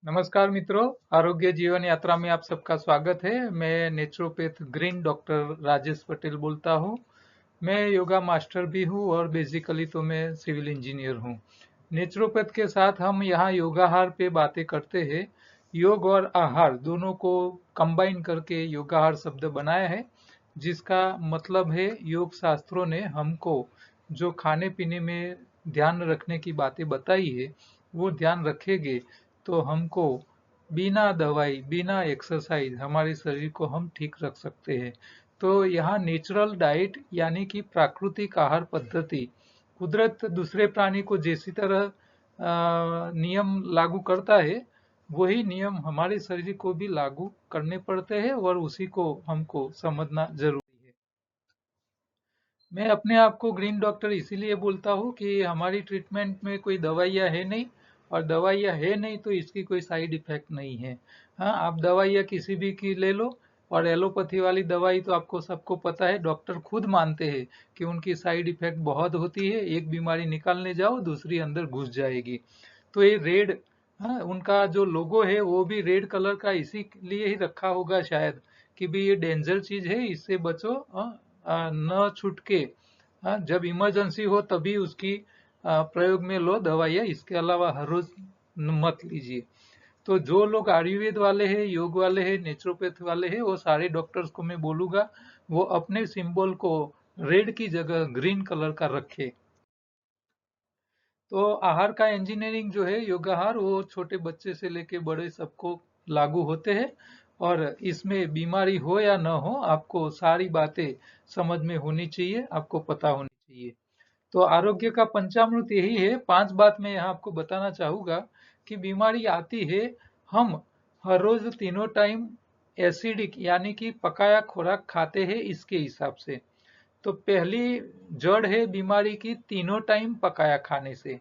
नमस्कार मित्रों, आरोग्य जीवन यात्रा में आप सबका स्वागत है। मैं naturopath green doctor Rajesh Patel बोलता हूँ। मैं योगा मास्टर भी हूँ और बेसिकली तो मैं सिविल इंजीनियर हूँ। नेचुरोपैथ के साथ हम यहाँ योगाहार पे बातें करते हैं। योग और आहार दोनों को कंबाइन करके योगाहार शब्द बनाया है, जिसका मतलब है योग शास्त्रों ने हमको जो खाने पीने में ध्यान रखने की बातें बताई है, वो ध्यान रखेंगे तो हमको बिना दवाई बिना एक्सरसाइज हमारे शरीर को हम ठीक रख सकते हैं। तो यहाँ नेचुरल डाइट यानी कि प्राकृतिक आहार पद्धति, कुदरत दूसरे प्राणी को जैसी तरह नियम लागू करता है, वही नियम हमारे शरीर को भी लागू करने पड़ते हैं और उसी को हमको समझना जरूरी है। मैं अपने आप को ग्रीन डॉक्टर इसीलिए बोलता हूँ कि हमारी ट्रीटमेंट में कोई दवाइयाँ है नहीं, और दवाइयाँ है नहीं तो इसकी कोई साइड इफेक्ट नहीं है। हाँ, आप दवाइयाँ किसी भी की ले लो, और एलोपैथी वाली दवाई तो आपको सबको पता है, डॉक्टर खुद मानते हैं कि उनकी साइड इफेक्ट बहुत होती है। एक बीमारी निकालने जाओ, दूसरी अंदर घुस जाएगी। तो ये रेड, हाँ, उनका जो लोगो है वो भी रेड कलर का इसीलिए ही रखा होगा शायद, कि भी ये डेंजर चीज है, इससे बचो। न छूटके, हाँ, जब इमरजेंसी हो तभी उसकी प्रयोग में लो दवाइयाँ, इसके अलावा हर रोज मत लीजिए। तो जो लोग आयुर्वेद वाले हैं, योग वाले हैं, नेचुरोपैथ वाले हैं, वो सारे डॉक्टर्स को मैं बोलूंगा वो अपने सिंबल को रेड की जगह ग्रीन कलर का रखे। तो आहार का इंजीनियरिंग जो है योगाहार, वो छोटे बच्चे से लेके बड़े सबको लागू होते हैं। और इसमें बीमारी हो या न हो, आपको सारी बातें समझ में होनी चाहिए, आपको पता होनी चाहिए। तो आरोग्य का पंचामृत यही है। 5 बात मैं यहाँ आपको बताना चाहूंगा कि बीमारी आती है, हम हर रोज तीनों टाइम एसिडिक यानी कि पकाया खुराक खाते हैं इसके हिसाब से। तो पहली जड़ है बीमारी की, तीनों टाइम पकाया खाने से।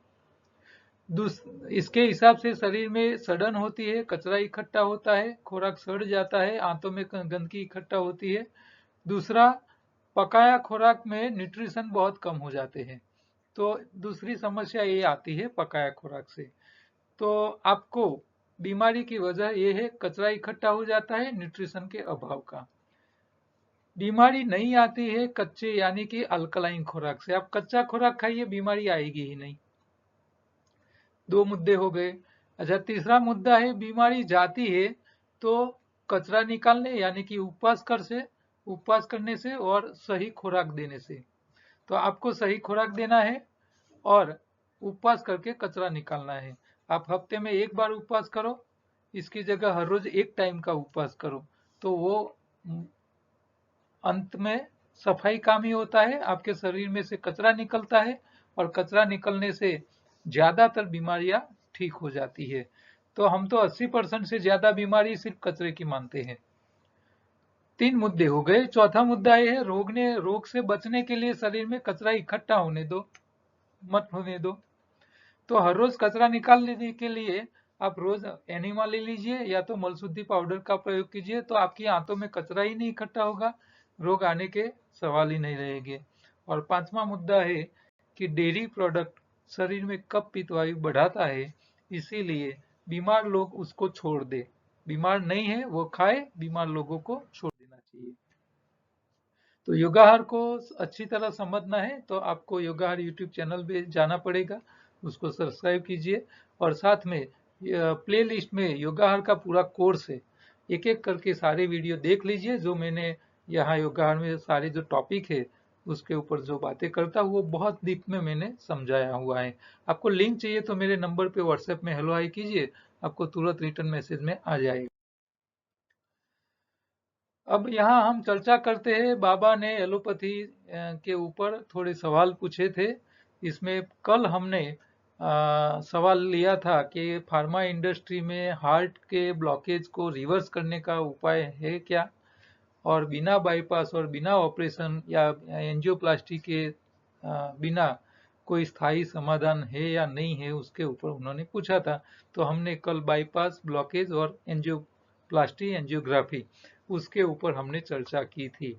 इसके हिसाब से शरीर में सड़न होती है, कचरा इकट्ठा होता है, खुराक सड़ जाता है, आंतों में गंदगी इकट्ठा होती है। दूसरा, पकाया खुराक में न्यूट्रिशन बहुत कम हो जाते हैं। तो दूसरी समस्या ये आती है पकाया खुराक से। तो आपको बीमारी की वजह ये है, कचरा इकट्ठा हो जाता है न्यूट्रिशन के अभाव का। बीमारी नहीं आती है कच्चे यानी कि अल्कलाइन खुराक से। आप कच्चा खुराक खाइए, बीमारी आएगी ही नहीं। 2 मुद्दे हो गए। अच्छा, तीसरा मुद्दा है बीमारी जाती है तो कचरा निकालने यानी कि उपवास करने से और सही खुराक देने से। तो आपको सही खुराक देना है और उपवास करके कचरा निकालना है। आप हफ्ते में एक बार उपवास करो, इसकी जगह हर रोज एक टाइम का उपवास करो। तो वो अंत में सफाई काम ही होता है, आपके शरीर में से कचरा निकलता है, और कचरा निकलने से ज्यादातर बीमारियां ठीक हो जाती है। तो हम तो 80% से ज्यादा बीमारी सिर्फ कचरे की मानते हैं। 3 मुद्दे हो गए। चौथा मुद्दा यह है, रोग से बचने के लिए शरीर में कचरा इकट्ठा होने दो, मत होने दो। तो हर रोज कचरा निकाल लेने के लिए आप रोज एनिमा ले लीजिए या तो मलशुद्धि पाउडर का प्रयोग कीजिए, तो आपकी आंतों में कचरा ही नहीं इकट्ठा होगा, रोग आने के सवाल ही नहीं रहेंगे। और 5वां मुद्दा है कि डेयरी प्रोडक्ट शरीर में कफ पित्त वायु बढ़ाता है, इसीलिए बीमार लोग उसको छोड़ दे। बीमार नहीं है वो खाए, बीमार लोगों को छोड़ देना चाहिए। तो योगाहार को अच्छी तरह समझना है तो आपको योगाहार यूट्यूब चैनल पे जाना पड़ेगा, उसको सब्सक्राइब कीजिए। और साथ में प्ले लिस्ट में योगाहार का पूरा कोर्स है, एक एक करके सारे वीडियो देख लीजिए। जो मैंने यहाँ योगाहार में सारे जो टॉपिक है उसके ऊपर जो बातें करता हूँ वो बहुत डीप में मैंने समझाया हुआ है। आपको लिंक चाहिए तो मेरे नंबर पे व्हाट्सएप में हेलो हाई कीजिए, आपको तुरंत रिटर्न मैसेज में आ जाएगा। अब यहाँ हम चर्चा करते हैं, बाबा ने एलोपैथी के ऊपर थोड़े सवाल पूछे थे। इसमें कल हमने सवाल लिया था कि फार्मा इंडस्ट्री में हार्ट के ब्लॉकेज को रिवर्स करने का उपाय है क्या, और बिना बाईपास और बिना ऑपरेशन या एंजियोप्लास्टी के बिना कोई स्थायी समाधान है या नहीं है, उसके ऊपर उन्होंने पूछा था। तो हमने कल बाईपास, ब्लॉकेज और एंजियोप्लास्टी, एंजियोग्राफी, उसके ऊपर हमने चर्चा की थी।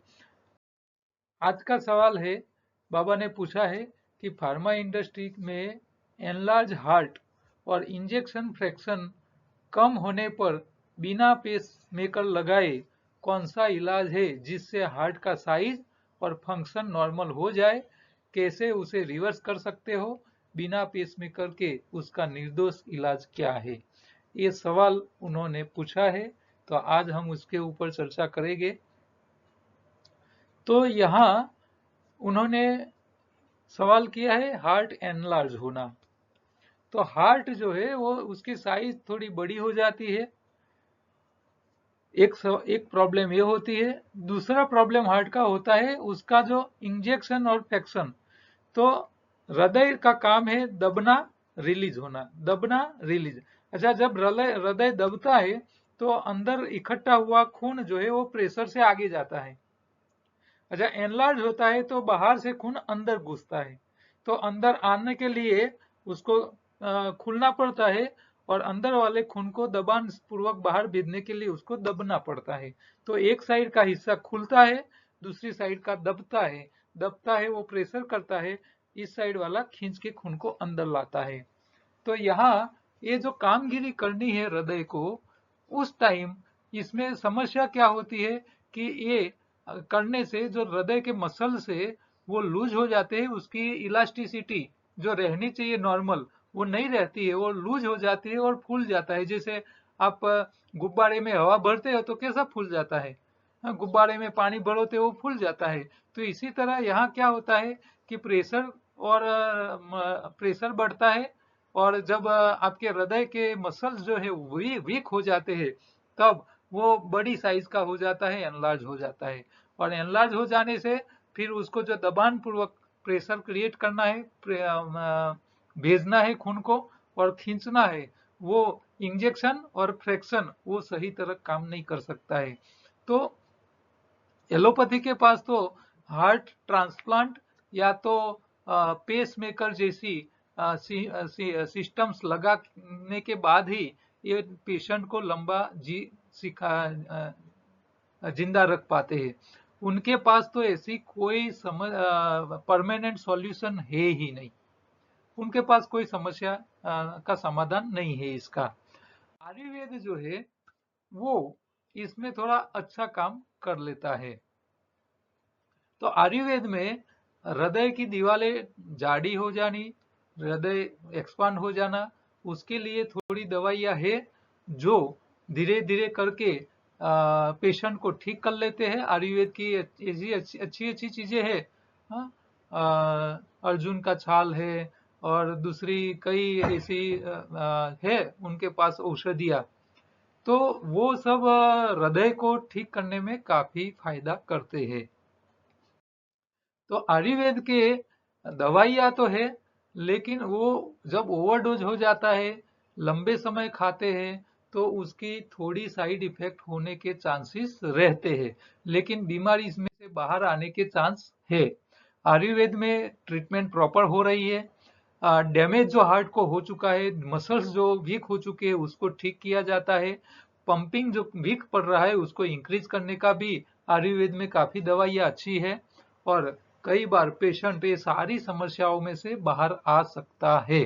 आज का सवाल है, बाबा ने पूछा है कि फार्मा इंडस्ट्री में एनलार्ज हार्ट और इंजेक्शन फ्रैक्शन कम होने पर बिना पेसमेकर लगाए कौन सा इलाज है जिससे हार्ट का साइज और फंक्शन नॉर्मल हो जाए, कैसे उसे रिवर्स कर सकते हो बिना पेसमेकर के, उसका निर्दोष इलाज क्या है। ये सवाल उन्होंने पूछा है, तो आज हम उसके ऊपर चर्चा करेंगे। तो यहाँ उन्होंने सवाल किया है हार्ट एनलार्ज होना। तो हार्ट जो है वो उसकी साइज थोड़ी बड़ी हो जाती है, एक प्रॉब्लम ये होती है। दूसरा प्रॉब्लम हार्ट का होता है उसका जो इंजेक्शन और फ्लेक्शन। तो हृदय का काम है दबना रिलीज होना, दबना रिलीज। अच्छा, जब हृदय दबता है तो अंदर इकट्ठा हुआ खून जो है वो प्रेशर से आगे जाता है। अच्छा, एनलार्ज होता है तो बाहर से खून अंदर घुसता है, तो अंदर आने के लिए उसको खुलना पड़ता है और अंदर वाले खून को दबान पूर्वक बाहर भेजने के लिए उसको दबना पड़ता है। तो एक साइड का हिस्सा खुलता है, दूसरी साइड का दबता है, वो प्रेशर करता है, इस साइड वाला खींच के खून को अंदर लाता है। तो यहाँ ये जो कामगिरी करनी है हृदय को, उस टाइम इसमें समस्या क्या होती है कि ये करने से जो हृदय के मसल से वो लूज हो जाते हैं, उसकी इलास्टिसिटी जो रहनी चाहिए नॉर्मल वो नहीं रहती है, वो लूज हो जाती है और फूल जाता है। जैसे आप गुब्बारे में हवा भरते हो तो कैसा फूल जाता है, गुब्बारे में पानी भरोते वो फूल जाता है। तो इसी तरह यहाँ क्या होता है कि प्रेशर बढ़ता है, और जब आपके हृदय के मसल्स जो है वीक हो जाते हैं, तब वो बड़ी साइज का हो जाता है, एनलार्ज हो जाता है। और एनलार्ज हो जाने से फिर उसको जो दबान पूर्वक प्रेशर क्रिएट करना है, भेजना है खून को और खींचना है, वो इंजेक्शन और फ्रैक्शन वो सही तरह काम नहीं कर सकता है। तो एलोपैथी के पास तो हार्ट ट्रांसप्लांट या तो पेस मेकर जैसी सिस्टम्स लगाने के बाद ही ये पेशेंट को लंबा जिंदा रख पाते हैं। उनके पास तो ऐसी कोई परमानेंट सॉल्यूशन है ही नहीं, उनके पास कोई समस्या का समाधान नहीं है इसका। आयुर्वेद जो है वो इसमें थोड़ा अच्छा काम कर लेता है। तो आयुर्वेद में हृदय की दीवारें जाडी हो जानी, हृदय एक्सपांड हो जाना, उसके लिए थोड़ी दवाइयां है जो धीरे धीरे करके पेशेंट को ठीक कर लेते हैं। आयुर्वेद की ऐसी अच्छी अच्छी चीजें है, हाँ, अर्जुन का छाल है और दूसरी कई ऐसी है उनके पास औषधियां। तो वो सब हृदय को ठीक करने में काफी फायदा करते हैं। तो आयुर्वेद के दवाइयां तो है, लेकिन वो जब ओवरडोज हो जाता है, लंबे समय खाते हैं, तो उसकी थोड़ी साइड इफेक्ट होने के चांसेस रहते हैं, लेकिन बीमारी इसमें से बाहर आने के चांस है। आयुर्वेद में ट्रीटमेंट प्रॉपर हो रही है। डैमेज जो हार्ट को हो चुका है, मसल्स जो वीक हो चुके हैं उसको ठीक किया जाता है। पंपिंग जो वीक पड़ रहा है उसको इंक्रीज करने का भी आयुर्वेद में काफी दवाइयां अच्छी है, और कई बार पेशेंट ये सारी समस्याओं में से बाहर आ सकता है।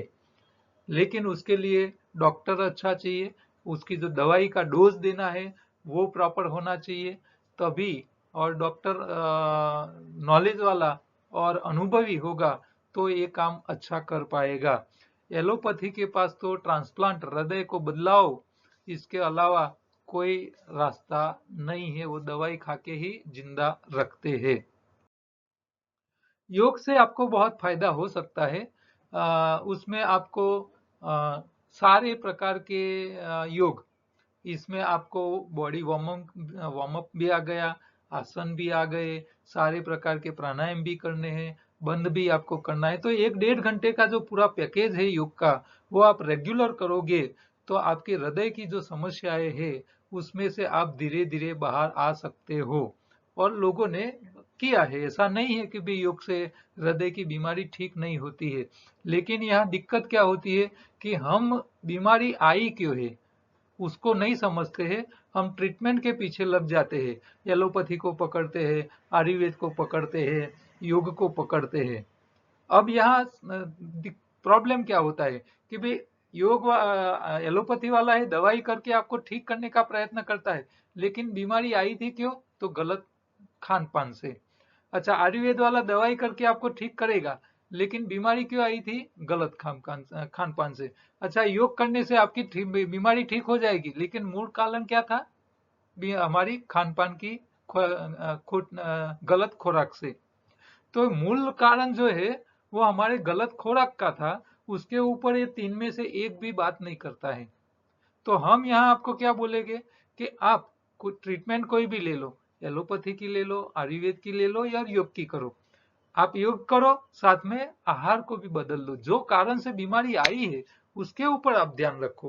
लेकिन उसके लिए डॉक्टर अच्छा चाहिए, उसकी जो दवाई का डोज देना है वो प्रॉपर होना चाहिए तभी, और डॉक्टर नॉलेज वाला और अनुभवी होगा तो ये काम अच्छा कर पाएगा। एलोपैथी के पास तो ट्रांसप्लांट, हृदय को बदलाव, इसके अलावा कोई रास्ता नहीं है, वो दवाई खा के ही जिंदा रखते हैं। योग से आपको बहुत फायदा हो सकता है। उसमें आपको सारे प्रकार के योग, इसमें आपको बॉडी वार्म अप भी आ गया, आसन भी आ गए, सारे प्रकार के प्राणायाम भी करने हैं, बंद भी आपको करना है। तो 1-1.5 घंटे का जो पूरा पैकेज है योग का, वो आप रेगुलर करोगे तो आपके हृदय की जो समस्याएं है उसमें से आप धीरे धीरे बाहर आ सकते हो। और लोगों ने किया है, ऐसा नहीं है कि भी योग से हृदय की बीमारी ठीक नहीं होती है। लेकिन यहाँ दिक्कत क्या होती है कि हम बीमारी आई क्यों है उसको नहीं समझते हैं, हम ट्रीटमेंट के पीछे लग जाते हैं, एलोपैथी को पकड़ते हैं, आयुर्वेद को पकड़ते हैं, योग को पकड़ते हैं। अब यहाँ प्रॉब्लम क्या होता है कि भाई योग एलोपैथी वाला है, दवाई करके आपको ठीक करने का प्रयत्न करता है, लेकिन बीमारी आई थी क्यों? तो गलत खान पान से। अच्छा, आयुर्वेद वाला दवाई करके आपको ठीक करेगा, लेकिन बीमारी क्यों आई थी? गलत खान पान से। अच्छा, योग करने से आपकी बीमारी ठीक हो जाएगी, लेकिन मूल कारण क्या था? हमारी खान पान की गलत खुराक से। तो मूल कारण जो है वो हमारे गलत खुराक का था, उसके ऊपर ये तीन में से एक भी बात नहीं करता है। तो हम यहाँ आपको क्या बोलेंगे कि आप ट्रीटमेंट कोई भी ले लो, एलोपैथी की ले लो, आयुर्वेद की ले लो या योग की करो। आप योग करो, साथ में आहार को भी बदल लो। जो कारण से बीमारी आई है उसके ऊपर आप ध्यान रखो,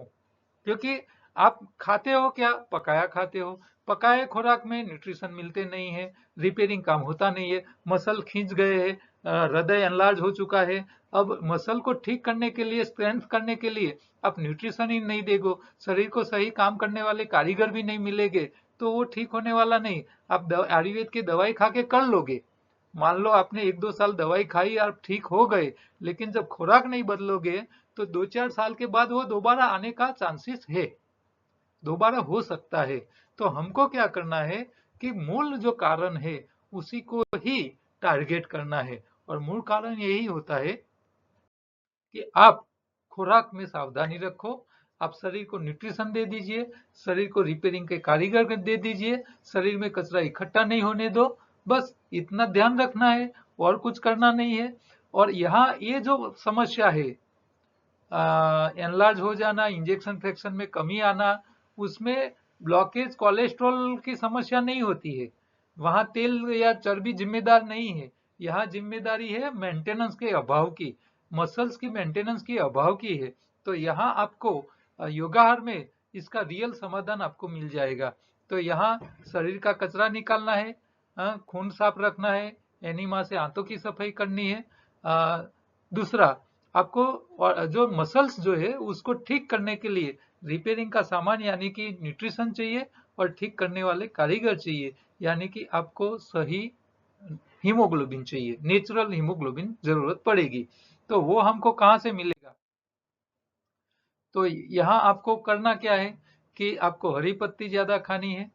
क्योंकि आप खाते हो क्या? पकाया खाते हो। पकाए खुराक में न्यूट्रिशन मिलते नहीं है, रिपेयरिंग काम होता नहीं है, मसल खींच गए हैं, हृदय एनलार्ज हो चुका है। अब मसल को ठीक करने के लिए, स्ट्रेंथ करने के लिए आप न्यूट्रिशन ही नहीं देगो, शरीर को सही काम करने वाले कारीगर भी नहीं मिलेंगे, तो वो ठीक होने वाला नहीं। आप आयुर्वेद की दवाई खा के कर लोगे, मान लो आपने 1-2 साल दवाई खाई, आप ठीक हो गए, लेकिन जब खुराक नहीं बदलोगे तो 2-4 साल के बाद वो दोबारा आने का चांसेस है, दोबारा हो सकता है। तो हमको क्या करना है कि मूल जो कारण है उसी को ही टारगेट करना है, और मूल कारण यही होता है कि आप खुराक में सावधानी रखो, आप शरीर को न्यूट्रिशन दे दीजिए, शरीर को रिपेयरिंग के कारीगर दे दीजिए, शरीर में कचरा इकट्ठा नहीं होने दो, बस इतना ध्यान रखना है, और कुछ करना नहीं है। और यहाँ ये जो समस्या है, एनलार्ज हो जाना, इंजेक्शन फ्रैक्शन में कमी आना, उसमें ब्लॉकेज कोलेस्ट्रॉल की समस्या नहीं होती है, वहां तेल या चर्बी जिम्मेदार नहीं है। यहाँ जिम्मेदारी है मेंटेनेंस के अभाव की, मसल्स की मेंटेनेंस की अभाव की है। तो यहाँ आपको योगाहार में इसका रियल समाधान आपको मिल जाएगा। तो यहाँ शरीर का कचरा निकालना है, खून साफ रखना है, एनीमा से आंतों की सफाई करनी है। दूसरा, आपको और जो मसल्स जो है उसको ठीक करने के लिए रिपेयरिंग का सामान यानी कि न्यूट्रिशन चाहिए, और ठीक करने वाले कारीगर चाहिए, यानी कि आपको सही हीमोग्लोबिन चाहिए, नेचुरल हीमोग्लोबिन जरूरत पड़ेगी। तो वो हमको कहाँ से मिलेगा? तो यहाँ आपको करना क्या है कि आपको हरी पत्ती ज्यादा खानी है,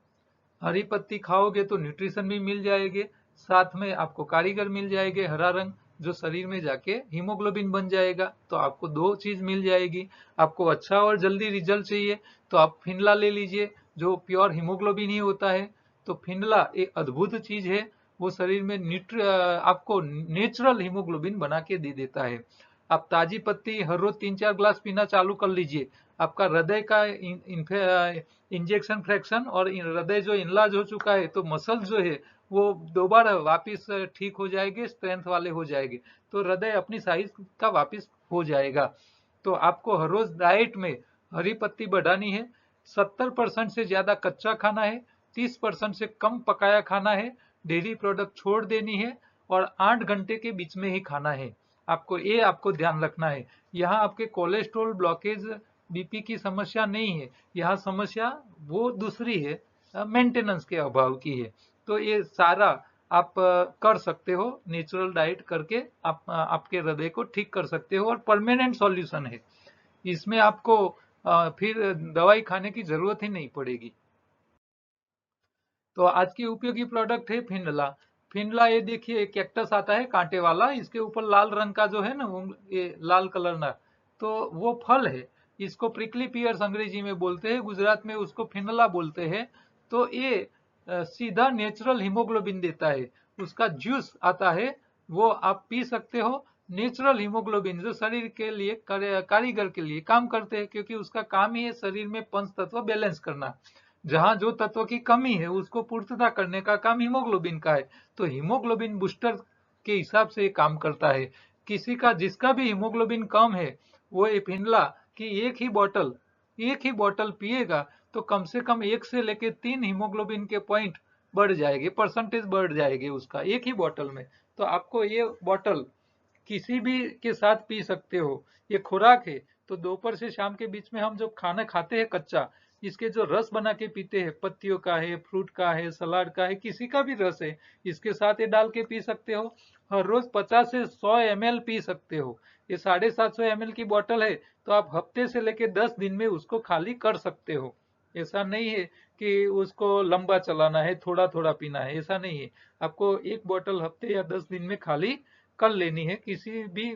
हरी पत्ती खाओगे तो न्यूट्रिशन भी मिल जाएंगे, साथ में आपको कारीगर मिल जाएंगे हरा रंग, जो शरीर में जाके हीमोग्लोबिन बन जाएगा। तो आपको दो चीज मिल जाएगी। आपको अच्छा और जल्दी रिजल्ट चाहिए तो आप फिनला ले लीजिए, जो प्योर हीमोग्लोबिन ही होता है। तो फिनला एक अद्भुत चीज है, वो शरीर में आपको नेचुरल हीमोग्लोबिन बना के दे देता है। आप ताजी पत्ती हर रोज 3-4 ग्लास पीना चालू कर लीजिए, आपका हृदय का इंजेक्शन फ्रैक्शन और हृदय जो इनलाज हो चुका है, तो मसल जो है वो दोबारा वापस ठीक हो जाएंगे, स्ट्रेंथ वाले हो जाएंगे, तो हृदय अपनी साइज का वापस हो जाएगा। तो आपको हर रोज डाइट में हरी पत्ती बढ़ानी है, 70% से ज्यादा कच्चा खाना है, 30% से कम पकाया खाना है, डेयरी प्रोडक्ट छोड़ देनी है, और 8 घंटे के बीच में ही खाना है। आपको ध्यान रखना है। यहाँ आपके कोलेस्ट्रॉल, ब्लॉकेज, बीपी की समस्या नहीं है, यहाँ समस्या वो दूसरी है, मेंटेनेंस के अभाव की है। तो ये सारा आप कर सकते हो, नेचुरल डाइट करके आप आपके हृदय को ठीक कर सकते हो, और परमानेंट सॉल्यूशन है, इसमें आपको फिर दवाई खाने की जरूरत ही नहीं पड़ेगी। तो आज की उपयोगी प्रोडक्ट है फिनला। फिनला, ये देखिए कैक्टस आता है कांटे वाला, इसके ऊपर लाल रंग का जो है ना, ये लाल कलर ना, तो वो फल है। इसको प्रिकली पियर्स अंग्रेजी में बोलते हैं, गुजरात में उसको फिनला बोलते हैं। तो ये सीधा नेचुरल हीमोग्लोबिन देता है, उसका जूस आता है, वो आप पी सकते हो। नेचुरल हीमोग्लोबिन जो शरीर के लिए कारीगर के लिए काम करते हैं, क्योंकि उसका काम ही है शरीर में पंच तत्व बैलेंस करना, जहां जो तत्व की कमी है उसको पूर्तता करने का काम हीमोग्लोबिन का है। तो हीमोग्लोबिन बूस्टर के हिसाब से काम करता है। जिसका भी हीमोग्लोबिन कम है, वो फिनला की एक ही बोतल पिएगा, तो कम से कम 1 से लेके 3 हीमोग्लोबिन के पॉइंट बढ़ जाएंगे, परसेंटेज बढ़ जाएंगे उसका एक ही बोतल में। तो आपको ये बोतल किसी भी के साथ पी सकते हो। ये खुराक है, तो दोपहर से शाम के बीच में हम जो खाना खाते हैं कच्चा, इसके जो रस बना के पीते हैं, पत्तियों का है, फ्रूट का है, सलाद का है, किसी का भी रस है, इसके साथ ये डाल के पी सकते हो। हर रोज 50 से 100 ml पी सकते हो। ये 750 ml की बोतल है, तो आप हफ्ते से लेके 10 दिन में उसको खाली कर सकते हो। ऐसा नहीं है कि उसको लंबा चलाना है, थोड़ा थोड़ा पीना है, ऐसा नहीं है। आपको एक बोतल हफ्ते या 10 दिन में खाली कर लेनी है। किसी भी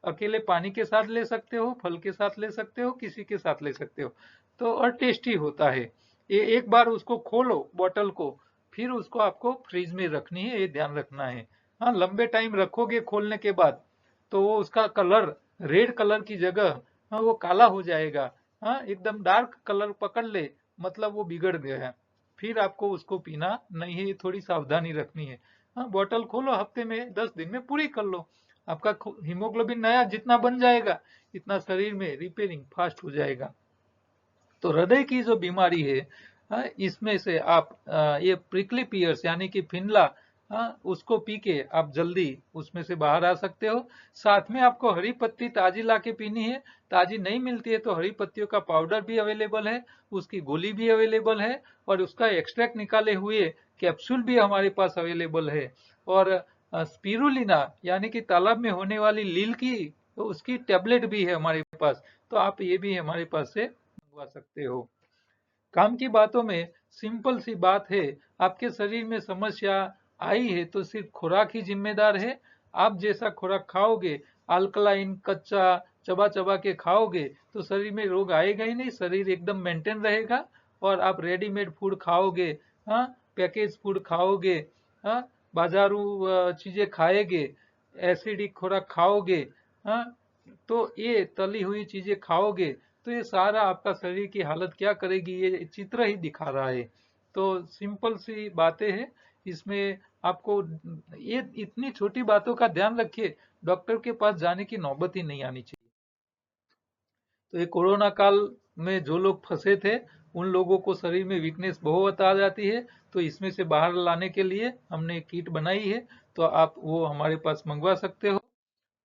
अकेले पानी के साथ ले सकते हो, फल के साथ ले सकते हो, किसी के साथ ले सकते हो। तो और टेस्टी होता है। ये एक बार उसको खोलो बोतल को, फिर उसको आपको फ्रिज में रखनी है, ये ध्यान रखना है। हाँ, लंबे टाइम रखोगे खोलने के बाद तो वो उसका कलर रेड कलर की जगह हाँ वो काला हो जाएगा। हाँ, एकदम डार्क कलर पकड़ ले मतलब वो बिगड़ गया है। फिर आपको उसको पीना नहीं है, ये थोड़ी सावधानी रखनी है। हाँ, बोतल खोलो, हफ्ते में 10 दिन में पूरी कर लो। आपका हीमोग्लोबिन नया जितना बन जाएगा, इतना शरीर में रिपेयरिंग फास्ट हो जाएगा। तो हृदय की जो बीमारी है, इसमें से आप ये प्रिकली पियर्स यानी कि फिनला, उसको पी के आप जल्दी उसमें से बाहर आ सकते हो। साथ में आपको हरी पत्ती ताजी ला के पीनी है। ताजी नहीं मिलती है तो हरी पत्तियों का पाउडर भी अवेलेबल है, उसकी गोली भी अवेलेबल है, और उसका एक्सट्रैक्ट निकाले हुए कैप्सूल भी हमारे पास अवेलेबल है। और स्पिरुलिना यानी कि तालाब में होने वाली लील की, तो उसकी टेबलेट भी है हमारे पास। तो आप ये भी हमारे पास से मंगवा सकते हो। काम की बातों में सिंपल सी बात है, आपके शरीर में समस्या आई है तो सिर्फ खुराक ही जिम्मेदार है। आप जैसा खुराक खाओगे, अल्कलाइन कच्चा चबा चबा के खाओगे, तो शरीर में रोग आएगा ही नहीं, शरीर एकदम मेंटेन रहेगा। और आप रेडीमेड फूड खाओगे, हाँ, पैकेज फूड खाओगे, हाँ, बाजारू चीजें खाएगे, एसिडिक खुराक खाओगे, हाँ, तो ये तली हुई चीजें खाओगे, तो ये सारा आपका शरीर की हालत क्या करेगी, ये चित्र ही दिखा रहा है। तो सिंपल सी बातें हैं इसमें। आपको ये इतनी छोटी बातों का ध्यान रखिए, डॉक्टर के पास जाने की नौबत ही नहीं आनी चाहिए। तो ये कोरोना काल में जो लोग फंसे थे, उन लोगों को शरीर में वीकनेस बहुत आ जाती है, तो इसमें से बाहर लाने के लिए हमने किट बनाई है। तो आप वो हमारे पास मंगवा सकते हो।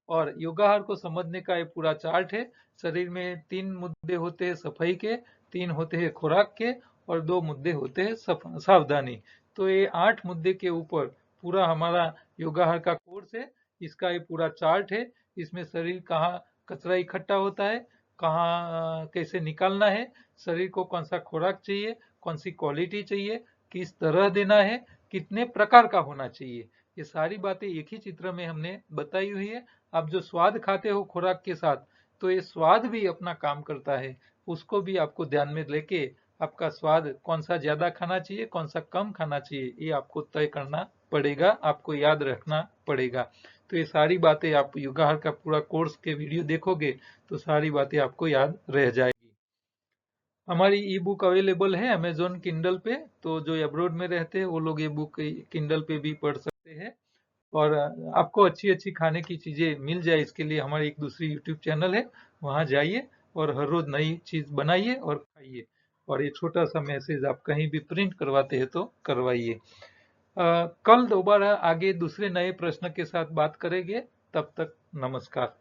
और योगाहार को समझने का ये पूरा चार्ट है। शरीर में 3 मुद्दे होते हैं सफाई के, 3 होते हैं खुराक के, और 2 मुद्दे होते हैं सावधानी। तो ये 8 मुद्दे के ऊपर पूरा हमारा योगाहार का कोर्स है। इसका ये पूरा चार्ट है। इसमें शरीर कहाँ कचरा इकट्ठा होता है, कहाँ कैसे निकालना है, शरीर को कौन सा खुराक चाहिए, कौन सी क्वालिटी चाहिए, किस तरह देना है, कितने प्रकार का होना चाहिए, ये सारी बातें एक ही चित्र में हमने बताई हुई है। आप जो स्वाद खाते हो खुराक के साथ, तो ये स्वाद भी अपना काम करता है। उसको भी आपको ध्यान में लेके आपका स्वाद कौन सा ज्यादा खाना चाहिए, कौन सा कम खाना चाहिए, ये आपको तय करना पड़ेगा, आपको याद रखना पड़ेगा। तो ये सारी बातें आप योगाहार का पूरा कोर्स के वीडियो देखोगे तो सारी बातें आपको याद रह जाएगी। हमारी ई बुक अवेलेबल है अमेजोन किंडल पे, तो जो अब्रॉड में रहते हैं वो लोग ये बुक किंडल पे भी पढ़ सकते हैं। और आपको अच्छी अच्छी खाने की चीजें मिल जाए, इसके लिए हमारी एक दूसरी यूट्यूब चैनल है, वहां जाइए और हर रोज नई चीज बनाइए और खाइए। और ये छोटा सा मैसेज आप कहीं भी प्रिंट करवाते हैं तो करवाइए। कल दोबारा आगे दूसरे नए प्रश्न के साथ बात करेंगे। तब तक नमस्कार।